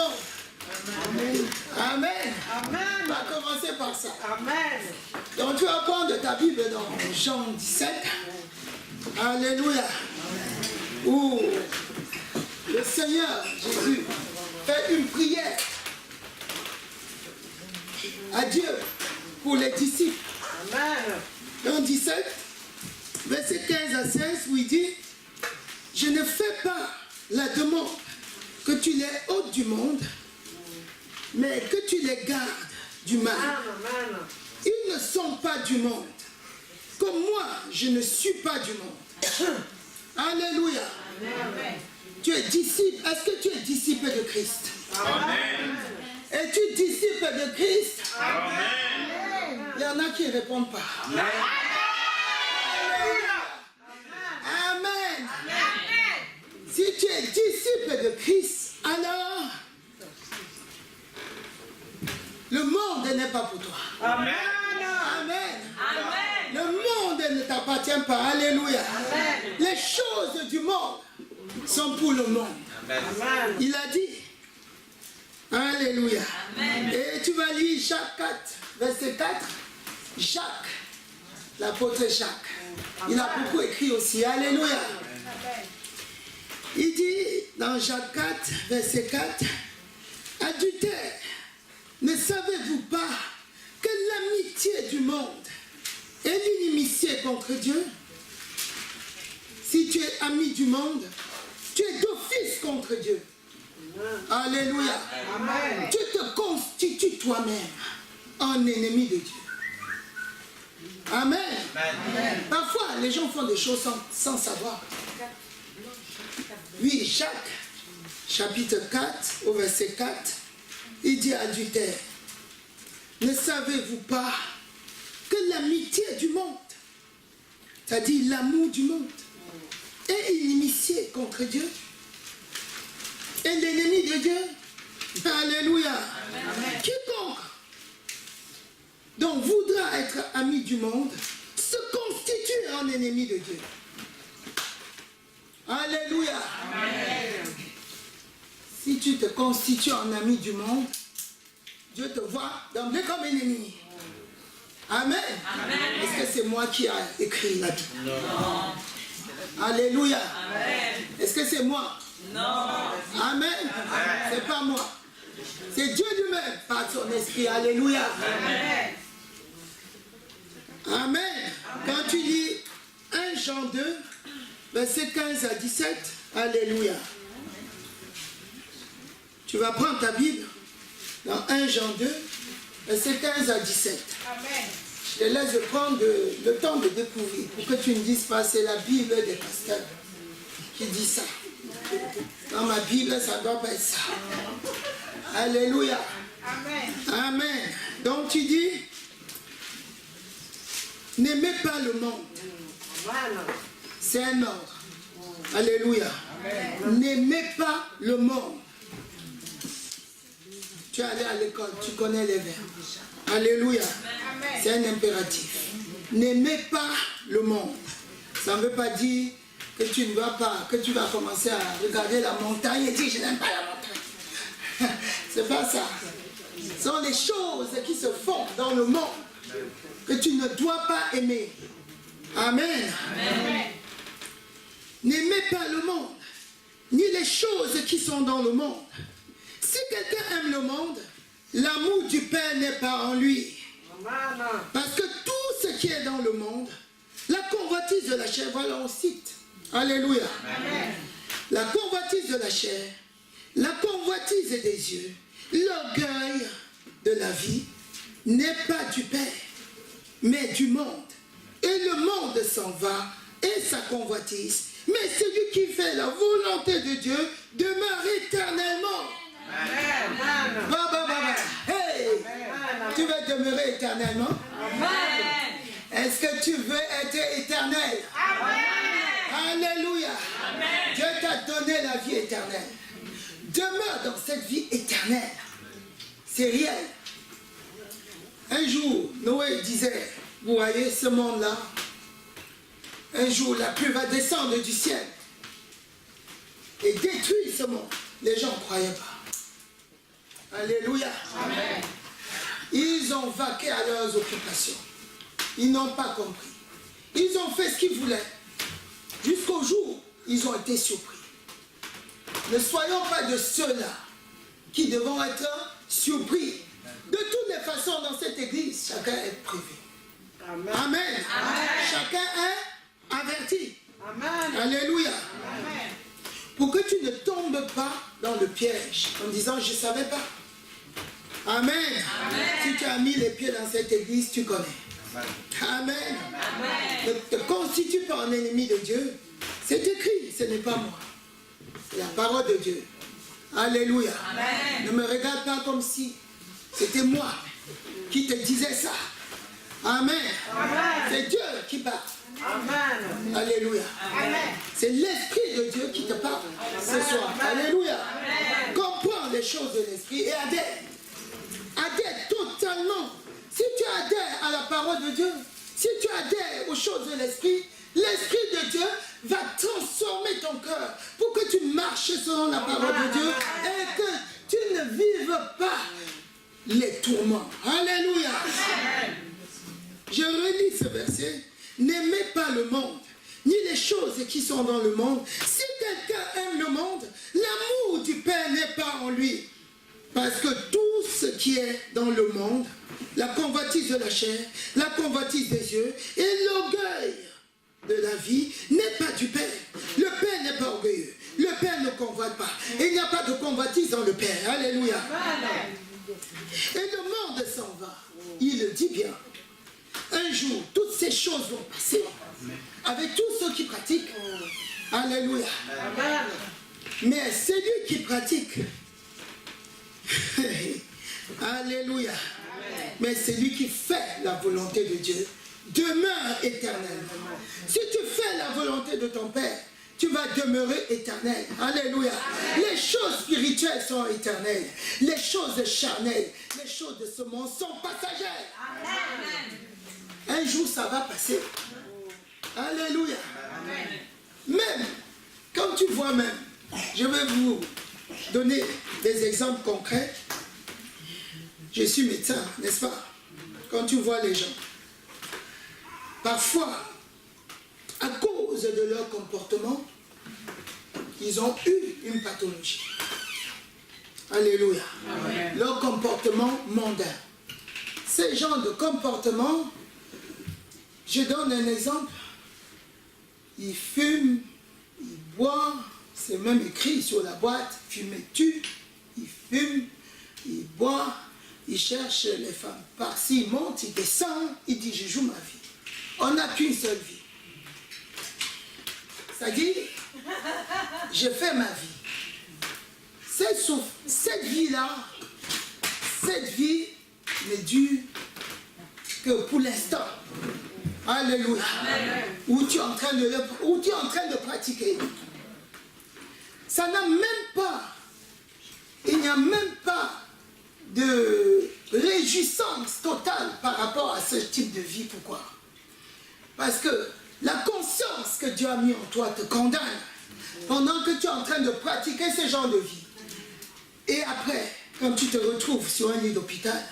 monde. Amen. Amen. Amen. On va commencer par ça. Amen. Donc tu vas prendre ta Bible dans Jean 17. Alléluia. Où le Seigneur Jésus fait une prière à Dieu pour les disciples. Amen. Dans 17, verset 15 à 16, où il dit: je ne fais pas la demande que tu les ôtes du monde, mais que tu les gardes du mal. Amen. Ils ne sont pas du monde, comme moi, je ne suis pas du monde. Alléluia. Amen. Tu es disciple. Est-ce que tu es disciple de Christ? Amen. Es-tu disciple de Christ? Amen. Il y en a qui ne répondent pas. Amen. Amen. Amen. Si tu es disciple de Christ, alors le monde n'est pas pour toi. Amen. Amen. Amen. Le monde ne t'appartient pas. Alléluia. Amen. Les choses du monde sont pour le monde. Amen. Il a dit. Alléluia. Amen. Et tu vas lire Jacques 4, verset 4. Jacques, l'apôtre Jacques. Amen. Il a beaucoup écrit aussi. Alléluia. Amen. Il dit dans Jacques 4, verset 4, adultère, ne savez-vous pas que l'amitié du monde est l'inimitié contre Dieu? Si tu es ami du monde, tu es d'office contre Dieu. Alléluia. Amen. Tu te constitues toi-même un ennemi de Dieu. Amen. Amen. Parfois, les gens font des choses sans savoir. Oui, Jacques, chapitre 4, au verset 4, il dit adultère, ne savez-vous pas que l'amitié du monde, c'est-à-dire l'amour du monde, est inimitié contre Dieu? Et l'ennemi de Dieu? Alléluia. Amen. Quiconque donc voudra être ami du monde se constitue un ennemi de Dieu. Alléluia. Amen. Si tu te constitues un ami du monde, Dieu te voit d'emblée comme ennemi. Amen. Amen. Est-ce que c'est moi qui ai écrit la Bible? Non. Alléluia. Amen. Est-ce que c'est moi? Non. Amen. C'est pas moi. C'est Dieu lui-même par son esprit. Alléluia. Amen. Amen. Quand tu lis 1 Jean 2, verset 15 à 17, alléluia. Tu vas prendre ta Bible dans 1 Jean 2, verset 15 à 17. Amen. Je te laisse prendre le temps de découvrir pour que tu ne dises pas c'est la Bible des pasteurs qui dit ça. Dans ma Bible, ça ne doit pas être ça. Alléluia. Amen. Amen. Donc tu dis, n'aimez pas le monde. C'est un ordre. Alléluia. N'aimez pas le monde. Tu es allé à l'école, tu connais les verbes. Alléluia. C'est un impératif. N'aimez pas le monde. Ça ne veut pas dire que tu ne vas pas, que tu vas commencer à regarder la montagne et dire je n'aime pas la montagne. C'est pas ça. Ce sont les choses qui se font dans le monde que tu ne dois pas aimer. Amen. Amen. N'aimez pas le monde, ni les choses qui sont dans le monde. Si quelqu'un aime le monde, l'amour du Père n'est pas en lui. Parce que tout ce qui est dans le monde, la convoitise de la chair, voilà on cite. Alléluia. Amen. La convoitise de la chair, la convoitise des yeux, l'orgueil de la vie n'est pas du Père, mais du monde. Et le monde s'en va et sa convoitise. Mais celui qui fait la volonté de Dieu demeure éternellement. Amen. Hey. Amen. Tu veux demeurer éternellement? Amen. Est-ce que tu veux être éternel? Amen. Alléluia. Amen. Dieu t'a donné la vie éternelle. Demeure dans cette vie éternelle. C'est réel. Un jour, Noé disait, vous voyez ce monde-là, un jour la pluie va descendre du ciel et détruire ce monde. Les gens ne croyaient pas. Alléluia. Amen. Ils ont vaqué à leurs occupations. Ils n'ont pas compris. Ils ont fait ce qu'ils voulaient. Jusqu'au jour où ils ont été surpris. Ne soyons pas de ceux-là qui devront être surpris. De toutes les façons, dans cette église, chacun est prévu. Amen. Amen. Amen. Chacun est averti. Amen. Alléluia. Amen. Pour que tu ne tombes pas dans le piège en disant je ne savais pas. Amen. Amen. Si tu as mis les pieds dans cette église, tu connais. Amen. Amen. Ne te constitue pas un ennemi de Dieu. C'est écrit, ce n'est pas moi. C'est la parole de Dieu. Alléluia. Amen. Ne me regarde pas comme si c'était moi qui te disais ça. Amen. Amen. C'est Dieu qui parle. Amen. Alléluia. Amen. C'est l'Esprit de Dieu qui te parle ce soir. Alléluia. Amen. Comprends les choses de l'Esprit et adhère. Adhère totalement. Si tu adhères à la parole de Dieu, si tu adhères aux choses de l'Esprit, l'Esprit de Dieu va transformer ton cœur pour que tu marches selon la parole de Dieu et que tu ne vives pas les tourments. Alléluia. Je relis ce verset. N'aimez pas le monde, ni les choses qui sont dans le monde. Si quelqu'un aime le monde, l'amour du Père n'est pas en lui. Parce que tout ce qui est dans le monde, la convoitise de la chair, la convoitise des yeux et l'orgueil de la vie n'est pas du Père. Le Père n'est pas orgueilleux. Le Père ne convoite pas. Il n'y a pas de convoitise dans le Père. Alléluia. Et le monde s'en va. Il le dit bien. Un jour, toutes ces choses vont passer avec tous ceux qui pratiquent. Alléluia. Amen. Mais celui qui pratique, alléluia. Mais celui qui fait la volonté de Dieu demeure éternellement. Si tu fais la volonté de ton Père, tu vas demeurer éternel. Alléluia. Les choses spirituelles sont éternelles. Les choses charnelles, les choses de ce monde sont passagères. Un jour, ça va passer. Alléluia. Même, quand tu vois même, je vais vous donner des exemples concrets. Je suis médecin, n'est-ce pas? Quand tu vois les gens, parfois, à cause de leur comportement, ils ont eu une pathologie. Alléluia. Amen. Leur comportement mondain. Ces genres de comportement, je donne un exemple. Ils fument, ils boivent, c'est même écrit sur la boîte, fumez-tu, ils fument, ils boivent, ils cherchent les femmes. Par-ci, ils montent, ils descendent, ils disent, je joue ma vie. On n'a qu'une seule vie. C'est-à-dire, je fais ma vie. Cette vie-là, cette vie ne dure que pour l'instant. Alléluia. Où tu es en train de pratiquer. Ça n'a même pas, il n'y a même pas de réjouissance totale par rapport à ce type de vie. Pourquoi? Parce que la conscience que Dieu a mis en toi te condamne pendant que tu es en train de pratiquer ce genre de vie. Et après, quand tu te retrouves sur un lit d'hôpital,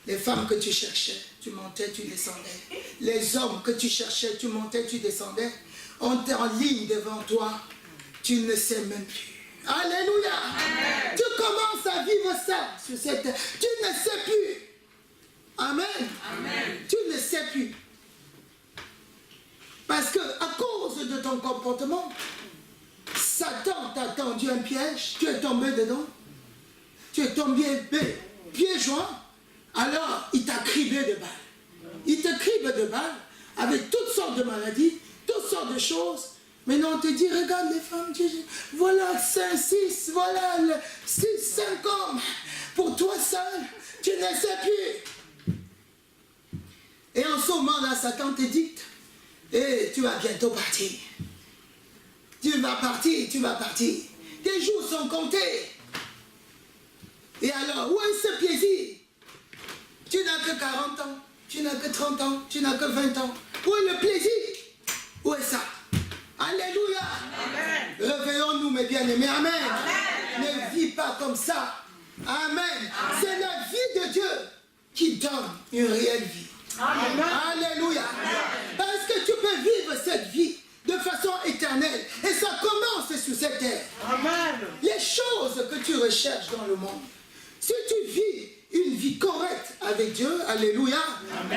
les femmes que tu cherchais, tu montais, tu descendais. Les hommes que tu cherchais, tu montais, tu descendais. On est en ligne devant toi, tu ne sais même plus. Alléluia. Amen. Tu commences à vivre ça sur cette terre. Tu ne sais plus. Amen. Amen. Tu ne sais plus. Parce que à cause de ton comportement, Satan t'a tendu un piège, tu es tombé dedans. Tu es tombé pieds joints. Alors, il t'a cribé de balles. Il te cribe de balles avec toutes sortes de maladies, toutes sortes de choses. Maintenant, on te dit, regarde les femmes, voilà 5, 6, voilà 6, 5 hommes. Pour toi seul, tu ne sais plus. Et en ce moment-là, Satan te dit, et tu vas bientôt partir. Tu vas partir, tu vas partir. Tes jours sont comptés. Et alors, où est ce plaisir? Tu n'as que 40 ans, tu n'as que 30 ans, tu n'as que 20 ans. Où est le plaisir? Où est ça? Alléluia. Réveillons-nous, mes bien-aimés. Amen. Amen. Ne vis pas comme ça. Amen. C'est la vie de Dieu qui donne une réelle vie. Amen. Alléluia. Parce que tu peux vivre cette vie de façon éternelle. Et ça commence sur cette terre. Amen. Les choses que tu recherches dans le monde, si tu vis une vie correcte avec Dieu, alléluia,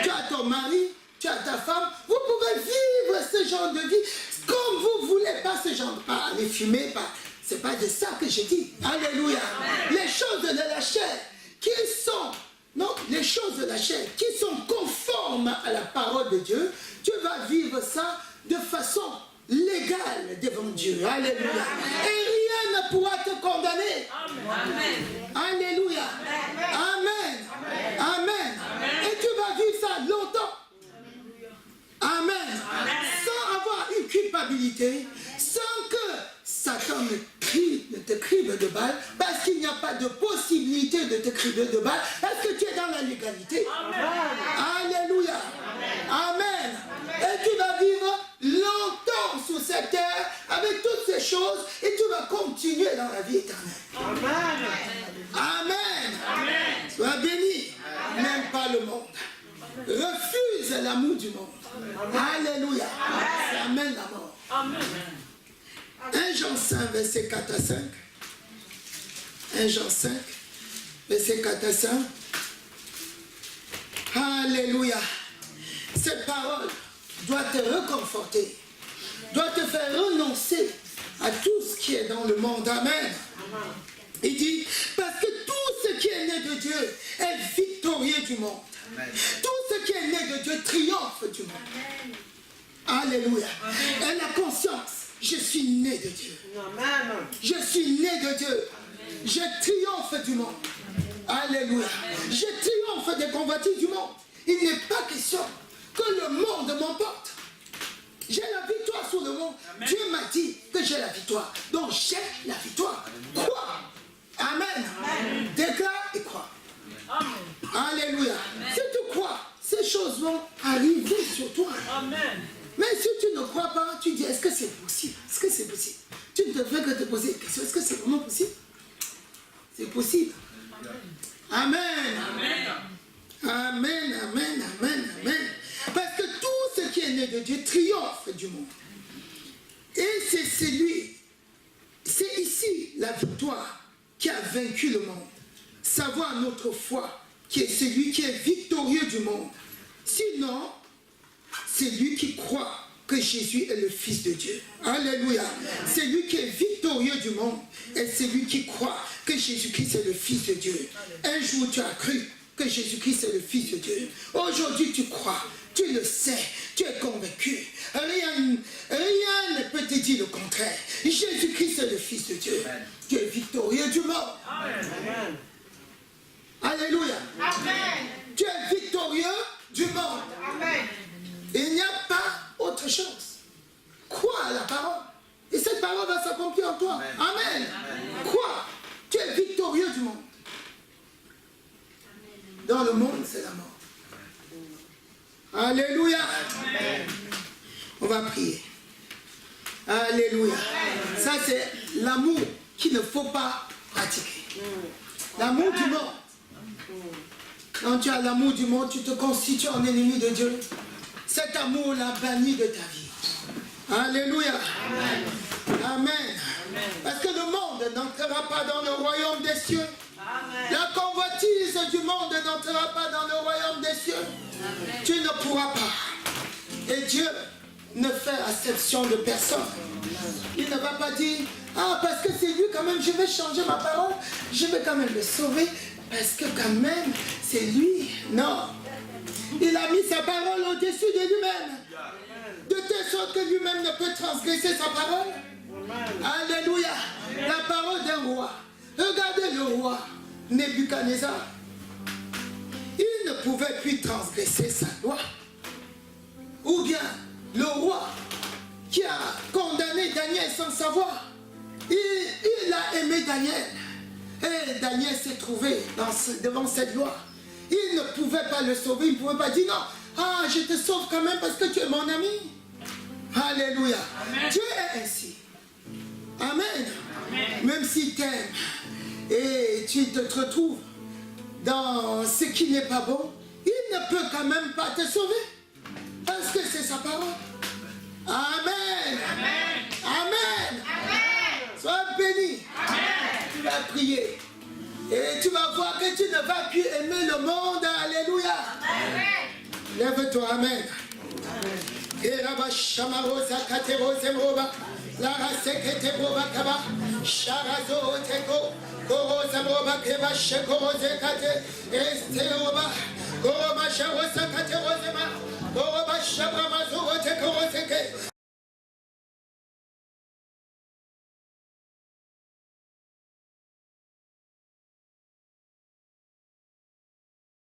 tu as ton mari, tu as ta femme, vous pouvez vivre ce genre de vie comme vous voulez, pas ce genre, pas aller fumer, pas. C'est pas de ça que je dis. Alléluia. Les choses de la chair qui sont, non, les choses de la chair qui sont conformes à la parole de Dieu, tu vas vivre ça de façon légale devant Dieu. Alléluia. Et rien ne pourra te condamner. Amen. Alléluia. Amen. Amen. Et tu vas vivre ça longtemps. Amen. Sans avoir une culpabilité, sans que Satan ne te crible de balles, parce qu'il n'y a pas de possibilité de te cribler de balles, parce que tu es dans la légalité. Alléluia. Amen. Et tu vas vivre longtemps sur cette terre avec toutes ces choses et tu vas continuer dans la vie éternelle. Amen. Sois béni. N'aime pas le monde. Refuse l'amour du monde. Alléluia. Ça amène la mort. 1 Jean 5, verset 4 à 5. 1 Jean 5, verset 4 à 5. Alléluia. Cette parole doit te réconforter, doit te faire renoncer à tout ce qui est dans le monde. Amen. Il dit, parce que tout ce qui est né de Dieu est victorieux du monde. Tout ce qui est né de Dieu triomphe du monde. Alléluia. Et la conscience, je suis né de Dieu. Je suis né de Dieu. Je triomphe du monde. Alléluia. Je triomphe des convoitises du monde. Il n'est pas question que le monde m'emporte. J'ai la victoire sur le monde. Amen. Dieu m'a dit que j'ai la victoire. Donc j'ai la victoire. Crois. Amen. Amen. Déclare et crois. Amen. Alléluia. Amen. Si tu crois, ces choses vont arriver sur toi. Amen. Mais si tu ne crois pas, tu dis, est-ce que c'est possible? Est-ce que c'est possible? Tu ne devrais que te poser des questions. Est-ce que c'est vraiment possible? C'est possible. Amen. Amen. Amen, amen, amen, amen. Parce que tout ce qui est né de Dieu triomphe du monde. Et c'est ici la victoire qui a vaincu le monde. Savoir notre foi, qui est celui qui est victorieux du monde. Sinon, c'est lui qui croit que Jésus est le Fils de Dieu. Alléluia. C'est lui qui est victorieux du monde. Et c'est lui qui croit que Jésus-Christ est le Fils de Dieu. Un jour, tu as cru que Jésus-Christ est le Fils de Dieu. Aujourd'hui, tu crois, tu le sais, tu es convaincu. Rien ne peut te dire le contraire. Jésus-Christ est le Fils de Dieu. Amen. Tu es victorieux du monde. Amen. Alléluia. Amen. Tu es victorieux du monde. Amen. Il n'y a pas autre chose. Crois à la parole. Et cette parole va s'accomplir en toi. Amen. Amen. Crois. Tu es victorieux du monde. Dans le monde, c'est la mort. Alléluia. Amen. On va prier. Alléluia. Amen. Ça, c'est l'amour qu'il ne faut pas pratiquer. L'amour du monde. Quand tu as l'amour du monde, tu te constitues en ennemi de Dieu. Cet amour l'a banni de ta vie. Alléluia. Amen. Amen. Parce que le monde n'entrera pas dans le royaume des cieux. Amen. La convoitise du monde n'entrera pas dans le royaume des cieux. Amen. Tu ne pourras pas. Et Dieu ne fait acception de personne. Il ne va pas dire, ah, parce que c'est lui quand même, je vais changer ma parole, je vais quand même le sauver, parce que quand même, c'est lui. Non. Il a mis sa parole au-dessus de lui-même. De telle sorte que lui-même ne peut transgresser sa parole. Alléluia. La parole d'un roi. Regardez le roi Nebuchadnezzar. Il ne pouvait plus transgresser sa loi. Ou bien le roi qui a condamné Daniel sans savoir. Il a aimé Daniel. Et Daniel s'est trouvé devant cette loi. Il ne pouvait pas le sauver. Il ne pouvait pas dire non. Ah, je te sauve quand même parce que tu es mon ami. Alléluia. Amen. Dieu est ainsi. Amen. Amen. Même s'il t'aime, et tu te retrouves dans ce qui n'est pas bon, il ne peut quand même pas te sauver. Parce que c'est sa parole. Amen. Amen. Amen. Sois béni. Amen. Tu vas prier. Et tu vas voir que tu ne vas plus aimer le monde. Alléluia. Amen. Lève-toi. Amen. Amen.